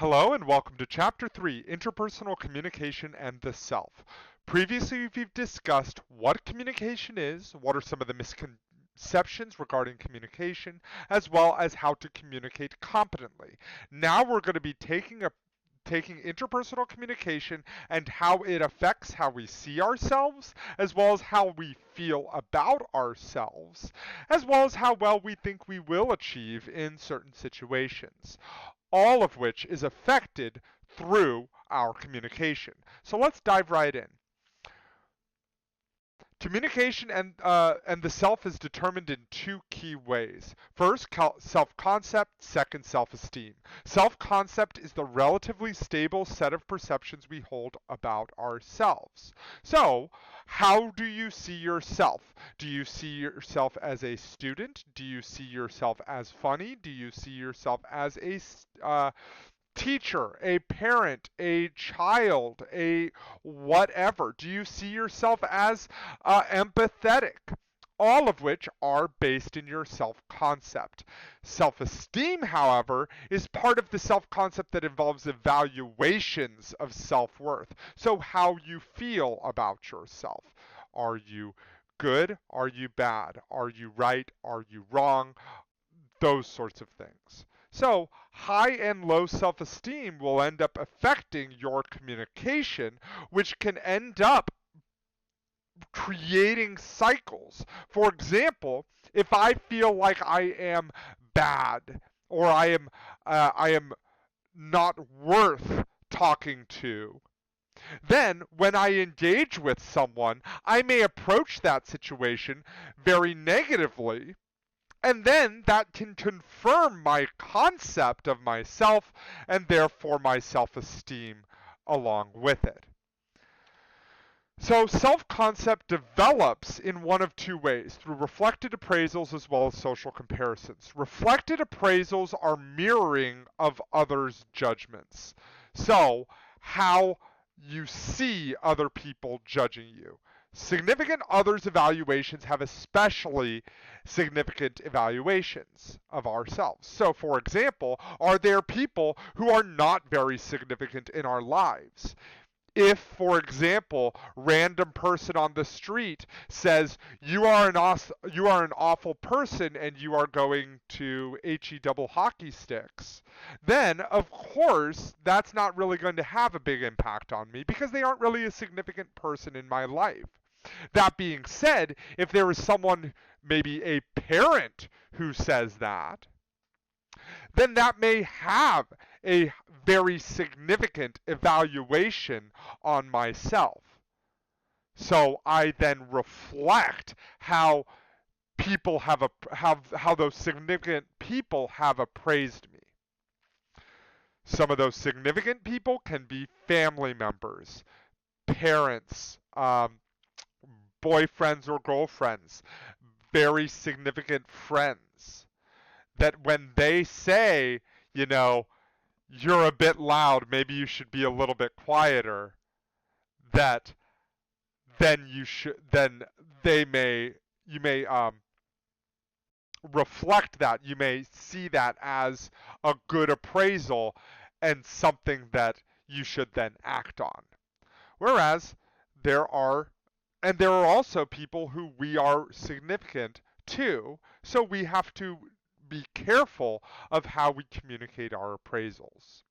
Hello and welcome to Chapter 3, Interpersonal Communication and the Self. Previously, we've discussed what communication is, what are some of the misconceptions regarding communication, as well as how to communicate competently. Now we're going to be taking interpersonal communication and how it affects how we see ourselves, as well as how we feel about ourselves, as well as how well we think we will achieve in certain situations, all of which is affected through our communication. So let's dive right in. Communication and the self is determined in two key ways. First, self-concept, second, self-esteem. Self-concept is the relatively stable set of perceptions we hold about ourselves. So, how do you see yourself? Do you see yourself as a student? Do you see yourself as funny? Do you see yourself as a teacher, a parent, a child, a whatever? Do you see yourself as empathetic? All of which are based in your self concept. Self esteem, however, is part of the self concept that involves evaluations of self worth. So, how you feel about yourself. Are you good? Are you bad? Are you right? Are you wrong? Those sorts of things. So, high and low self esteem will end up affecting your communication, which can end up creating cycles. For example, if I feel like I am bad or I am not worth talking to, then when I engage with someone, I may approach that situation very negatively, and then that can confirm my concept of myself and therefore my self esteem along with it. So, self concept develops in one of two ways, through reflected appraisals as well as social comparisons. Reflected appraisals are mirroring of others' judgments. So, how you see other people judging you. Significant others' evaluations have especially significant evaluations of ourselves. So, for example, are there people who are not very significant in our lives? If, for example, random person on the street says you are an awful person and you are going to he double hockey sticks, then of course that's not really going to have a big impact on me because they aren't really a significant person in my life. That being said, if there is someone, maybe a parent, who says that, then that may have a very significant evaluation on myself. So I then reflect how people how those significant people have appraised me. Some of those significant people can be family members, parents, boyfriends or girlfriends, very significant friends, that when they say, you know, you're a bit loud, maybe you should be a little bit quieter, that then they may you may reflect that, you may see that as a good appraisal and something that you should then act on. Whereas there are there are also people who we are significant to, so we have to be careful of how we communicate our appraisals.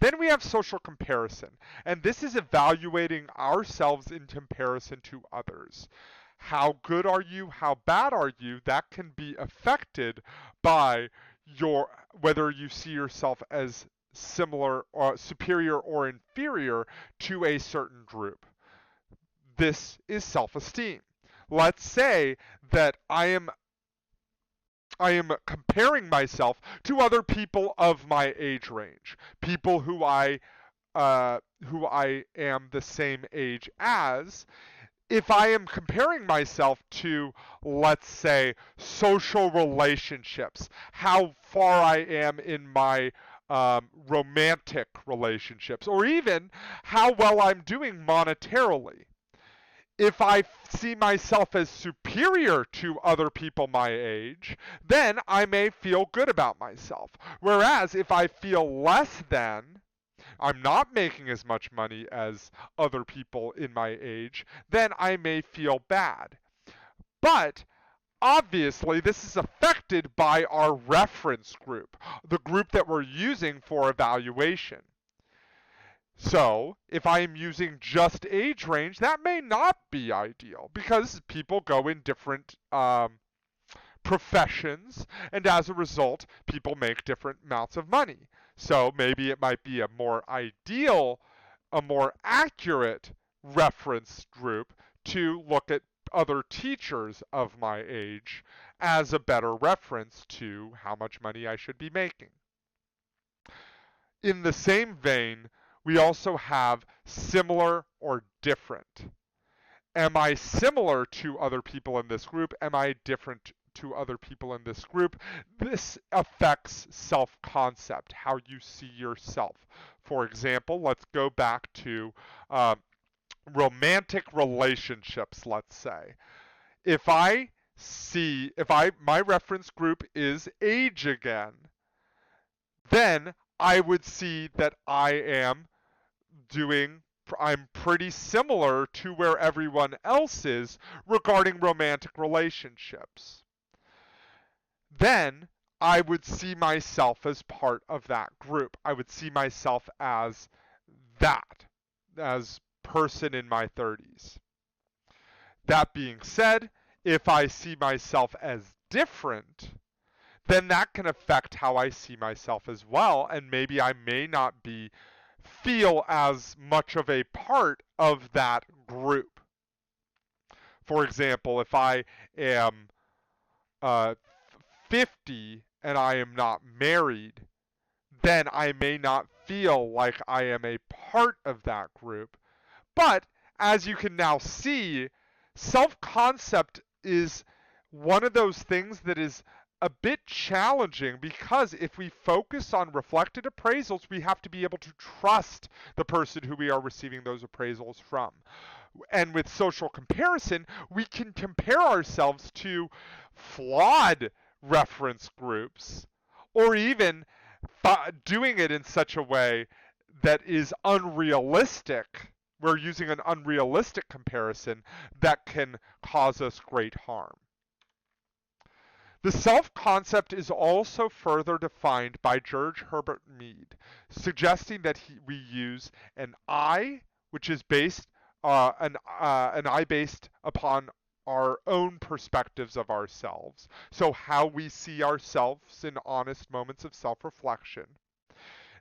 Then we have social comparison, and this is evaluating ourselves in comparison to others. How good are you? How bad are you? That can be affected by your whether you see yourself as similar or superior or inferior to a certain group. This is self-esteem. Let's say that I am comparing myself to other people of my age range, people who I am the same age as. If I am comparing myself to, let's say, social relationships, how far I am in my romantic relationships, or even how well I'm doing monetarily. If I see myself as superior to other people my age, then I may feel good about myself. Whereas if I feel less than, I'm not making as much money as other people in my age, then I may feel bad. But obviously, this is affected by our reference group, the group that we're using for evaluation. So, if I am using just age range, that may not be ideal because people go in different professions, and as a result, people make different amounts of money. So maybe it might be a more ideal, a more accurate reference group to look at other teachers of my age as a better reference to how much money I should be making. In the same vein, we also have similar or different. Am I similar to other people in this group? Am I different to other people in this group? This affects self-concept, how you see yourself. For example, let's go back to uh, romantic relationships, let's say. If my reference group is age again, then I would see that I'm pretty similar to where everyone else is regarding romantic relationships. Then I would see myself as part of that group. I would see myself as that, as person in my 30s. That being said, if I see myself as different, then that can affect how I see myself as well, and maybe I may not feel as much of a part of that group. For example, if I am uh, 50 and I am not married, then I may not feel like I am a part of that group. But as you can now see, self-concept is one of those things that is a bit challenging because if we focus on reflected appraisals, we have to be able to trust the person who we are receiving those appraisals from. And with social comparison, we can compare ourselves to flawed reference groups or even doing it in such a way that is unrealistic. We're using an unrealistic comparison that can cause us great harm. The self-concept is also further defined by George Herbert Mead, suggesting that we use an I, which is an I based upon our own perspectives of ourselves. So how we see ourselves in honest moments of self-reflection.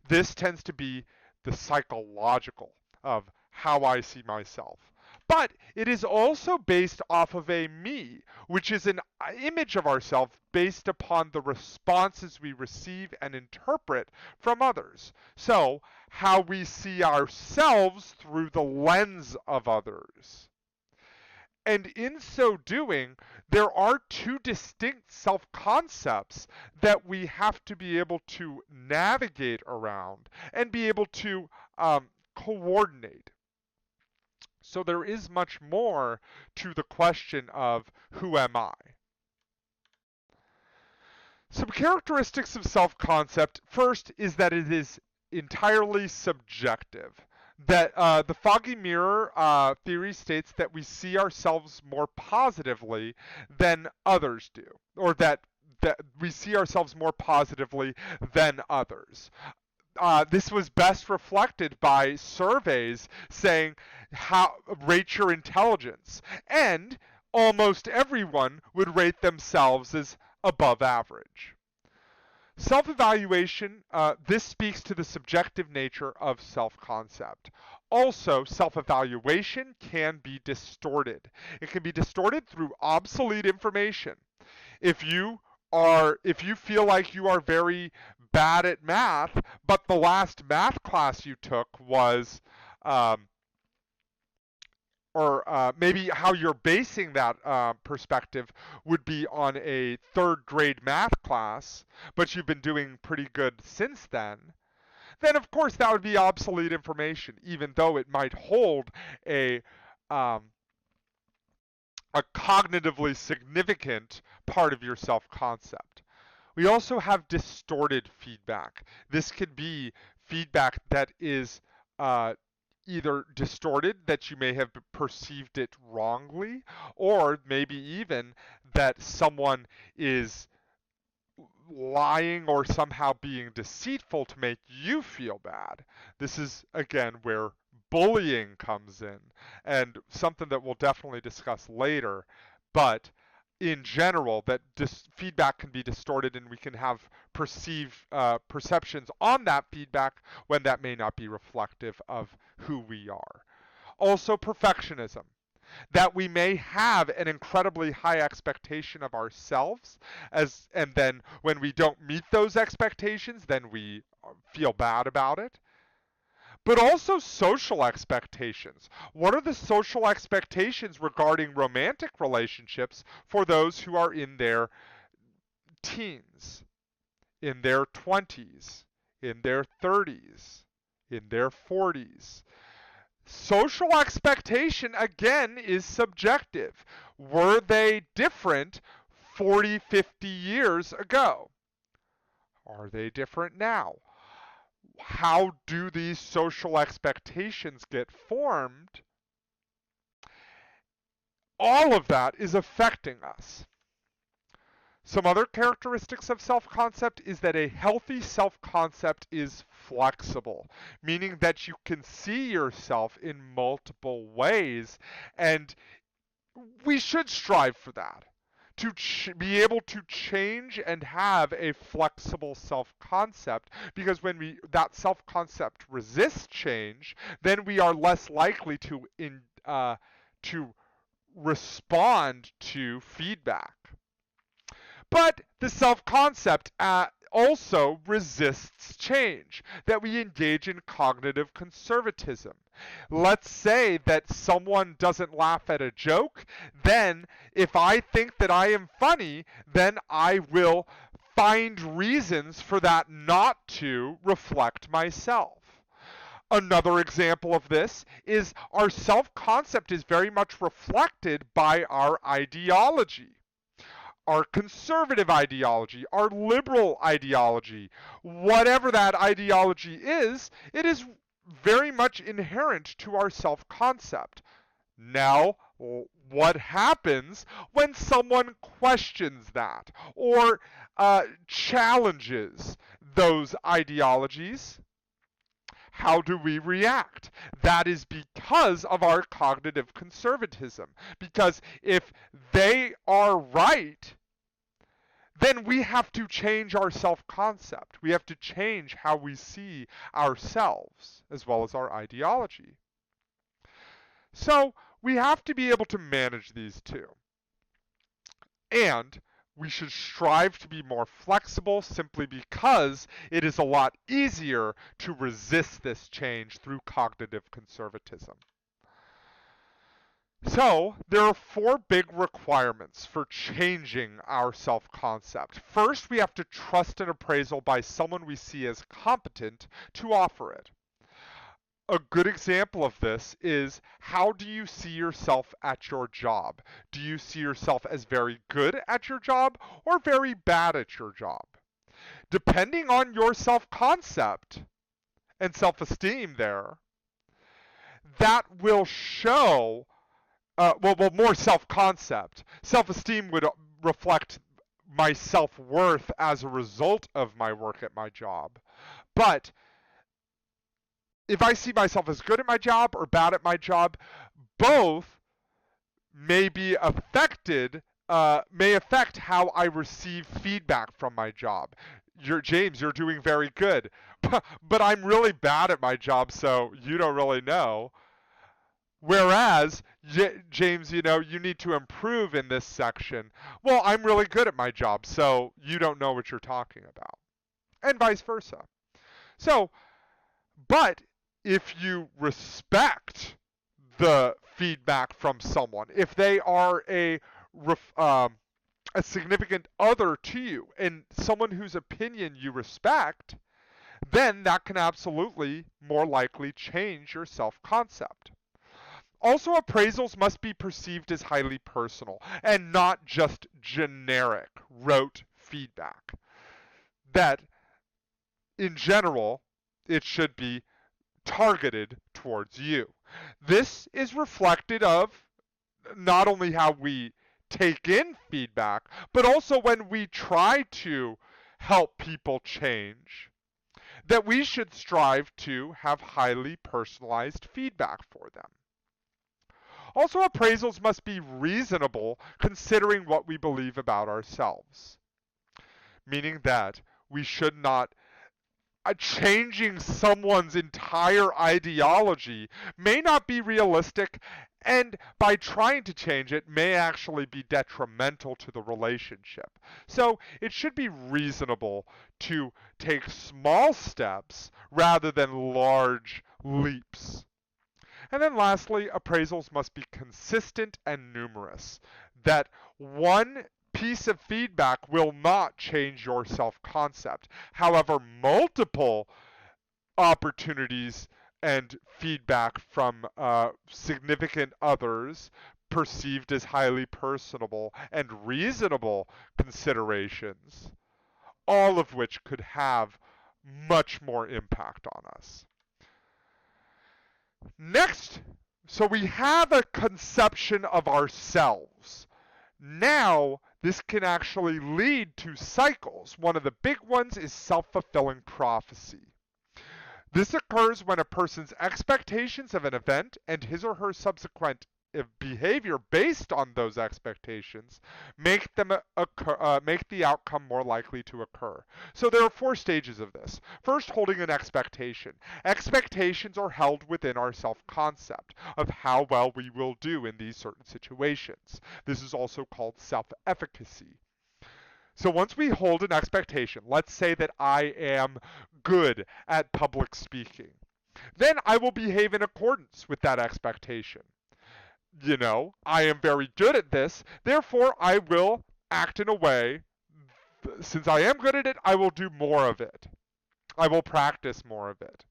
This tends to be the psychological of how I see myself. But it is also based off of a me, which is an image of ourselves based upon the responses we receive and interpret from others. So, how we see ourselves through the lens of others. And in so doing, there are two distinct self concepts that we have to be able to navigate around and be able to coordinate. So there is much more to the question of who am I? Some characteristics of self concept first is that it is entirely subjective. That the foggy mirror theory states that we see ourselves more positively than others do, or that we see ourselves more positively than others. This was best reflected by surveys saying how rate your intelligence, and almost everyone would rate themselves as above average. Self-evaluation, this speaks to the subjective nature of self-concept. Also, self-evaluation can be distorted. It can be distorted through obsolete information. If you feel like you are very bad at math, but the last math class you took was um, or maybe how you're basing that perspective would be on a third grade math class, but you've been doing pretty good since then of course that would be obsolete information, even though it might hold a um, a cognitively significant part of your self-concept. We also have distorted feedback. This could be feedback that is uh, either distorted, that you may have perceived it wrongly, or maybe even that someone is lying or somehow being deceitful to make you feel bad. This is, again, where bullying comes in, and something that we'll definitely discuss later. But in general, that feedback can be distorted, and we can have perceptions on that feedback when that may not be reflective of who we are. Also, perfectionism, that we may have an incredibly high expectation of ourselves, and then when we don't meet those expectations, then we feel bad about it. But also social expectations. What are the social expectations regarding romantic relationships for those who are in their teens, in their 20s, in their 30s, in their 40s? Social expectation, again, is subjective. Were they different 40, 50 years ago? Are they different now? How do these social expectations get formed? All of that is affecting us. Some other characteristics of self-concept is that a healthy self-concept is flexible, meaning that you can see yourself in multiple ways, and we should strive for that. To be able to change and have a flexible self-concept, because when that self-concept resists change, then we are less likely to respond to feedback. But the self-concept also resists change, that we engage in cognitive conservatism. Let's say that someone doesn't laugh at a joke, then if I think that I am funny, then I will find reasons for that not to reflect myself. Another example of this is our self-concept is very much reflected by our ideology, our conservative ideology, our liberal ideology. Whatever that ideology is, it is very much inherent to our self-concept. Now, what happens when someone questions that or challenges those ideologies? How do we react? That is because of our cognitive conservatism. Because if they are right, then we have to change our self-concept. We have to change how we see ourselves as well as our ideology. So we have to be able to manage these two. And we should strive to be more flexible simply because it is a lot easier to resist this change through cognitive conservatism. So, there are 4 big requirements for changing our self-concept. First, we have to trust an appraisal by someone we see as competent to offer it. A good example of this is, how do you see yourself at your job? Do you see yourself as very good at your job or very bad at your job? Depending on your self-concept and self-esteem there, that will show, more self-concept. Self-esteem would reflect my self-worth as a result of my work at my job. But if I see myself as good at my job or bad at my job, both may be affected, may affect how I receive feedback from my job. James, you're doing very good, but I'm really bad at my job, so you don't really know. Whereas, James, you need to improve in this section. Well, I'm really good at my job, so you don't know what you're talking about. And vice versa. So, but if you respect the feedback from someone, if they are a significant other to you and someone whose opinion you respect, then that can absolutely more likely change your self-concept. Also, appraisals must be perceived as highly personal and not just generic, rote feedback. That, in general, it should be targeted towards you. This is reflected of not only how we take in feedback, but also when we try to help people change, that we should strive to have highly personalized feedback for them. Also, appraisals must be reasonable considering what we believe about ourselves, meaning that we should not changing someone's entire ideology may not be realistic, and by trying to change it may actually be detrimental to the relationship. So it should be reasonable to take small steps rather than large leaps. And then lastly, appraisals must be consistent and numerous. That one piece of feedback will not change your self-concept. However, multiple opportunities and feedback from significant others perceived as highly personable and reasonable considerations, all of which could have much more impact on us. Next, so we have a conception of ourselves. Now, this can actually lead to cycles. One of the big ones is self-fulfilling prophecy. This occurs when a person's expectations of an event and his or her subsequent behavior based on those expectations make the outcome more likely to occur. So there are 4 stages of this. First, holding an expectation. Expectations are held within our self-concept of how well we will do in these certain situations. This is also called self-efficacy. So once we hold an expectation, let's say that I am good at public speaking, then I will behave in accordance with that expectation. You know, I am very good at this, therefore I will act in a way, since I am good at it, I will do more of it. I will practice more of it.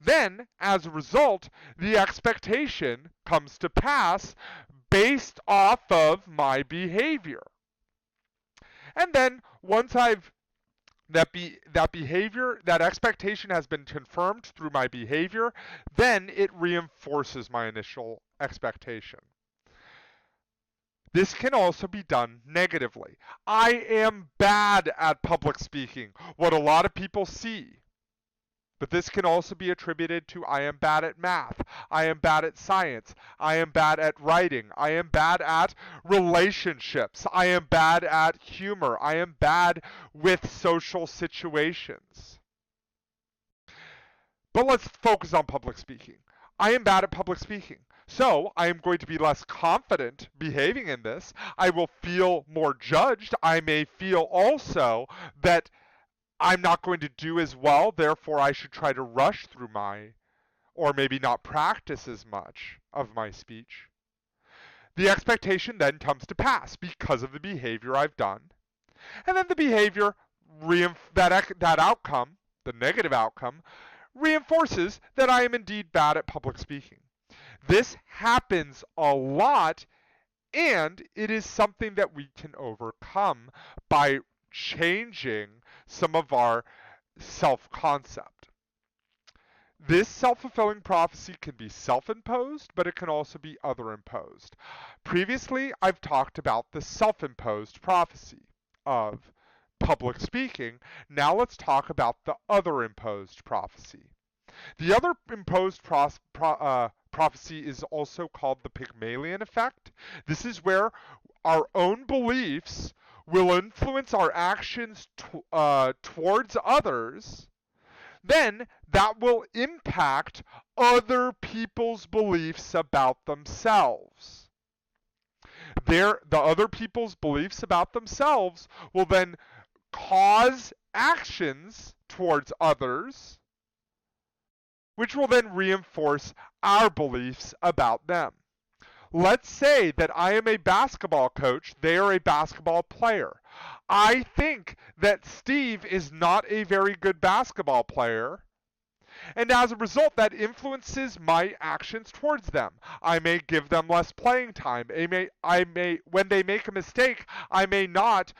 Then, as a result, the expectation comes to pass based off of my behavior. And then once I've that behavior, that expectation has been confirmed through my behavior, then it reinforces my initial expectation. This can also be done negatively. I am bad at public speaking, what a lot of people see. But this can also be attributed to I am bad at math, I am bad at science, I am bad at writing, I am bad at relationships, I am bad at humor, I am bad with social situations. But let's focus on public speaking. I am bad at public speaking. So I am going to be less confident behaving in this. I will feel more judged. I may feel also that I'm not going to do as well, therefore I should try to rush through or maybe not practice as much of my speech. The expectation then comes to pass because of the behavior I've done. And then the behavior, that outcome, the negative outcome, reinforces that I am indeed bad at public speaking. This happens a lot, and it is something that we can overcome by changing some of our self-concept. This self-fulfilling prophecy can be self-imposed, but it can also be other-imposed. Previously, I've talked about the self-imposed prophecy of public speaking. Now let's talk about the other-imposed prophecy. The other imposed prophecy is also called the Pygmalion effect. This is where our own beliefs will influence our actions towards others. Then that will impact other people's beliefs about themselves. The other people's beliefs about themselves will then cause actions towards others, which will then reinforce our beliefs about them. Let's say that I am a basketball coach, they are a basketball player. I think that Steve is not a very good basketball player, And as a result, that influences my actions towards them. I may give them less playing time. When they make a mistake, I may not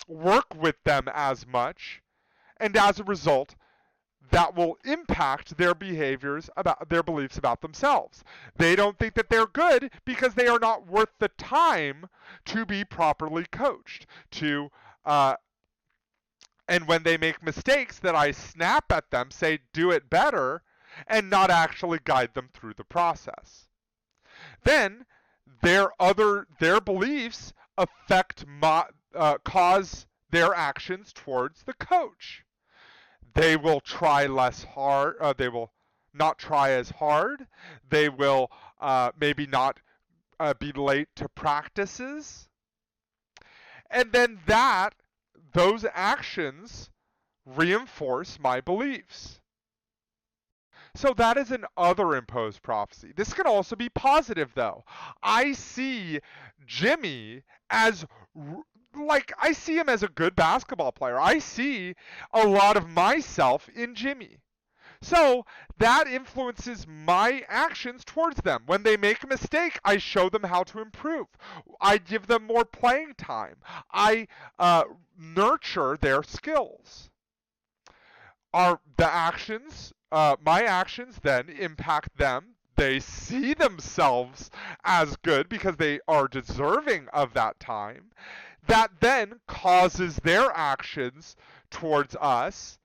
work with them as much. And as a result, that will impact their behaviors about their beliefs about themselves. They don't think that they're good because they are not worth the time to be properly coached. And when they make mistakes, that I snap at them, say, do it better, and not actually guide them through the process. Then their beliefs cause their actions towards the coach. They will try less hard. They will not try as hard. They will maybe not be late to practices. And then those actions reinforce my beliefs. So that is an other imposed prophecy. This can also be positive, though. I see Jimmy as I see him as a good basketball player. I see a lot of myself in Jimmy. So that influences my actions towards them. When they make a mistake, I show them how to improve. I give them more playing time. I nurture their skills. My actions then impact them. They see themselves as good because they are deserving of that time. That then causes their actions towards us,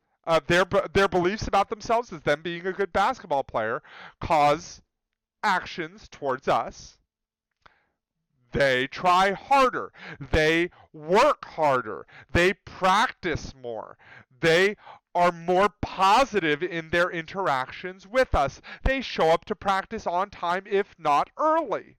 their beliefs about themselves as them being a good basketball player, cause actions towards us. They try harder. They work harder. They practice more. They are more positive in their interactions with us. They show up to practice on time, if not early.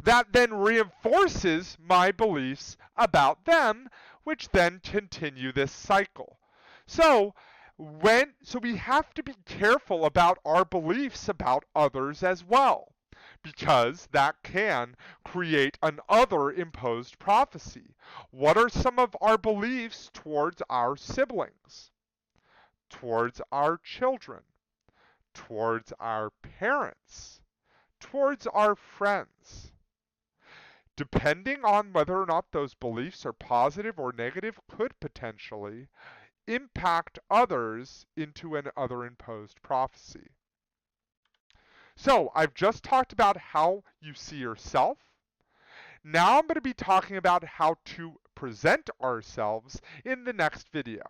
That then reinforces my beliefs about them, which then continue this cycle. So we have to be careful about our beliefs about others as well, because that can create an other imposed prophecy. What are some of our beliefs towards our siblings, towards our children, towards our parents, towards our friends? Depending on whether or not those beliefs are positive or negative, could potentially impact others into an other imposed prophecy. So I've just talked about how you see yourself. Now I'm going to be talking about how to present ourselves in the next video.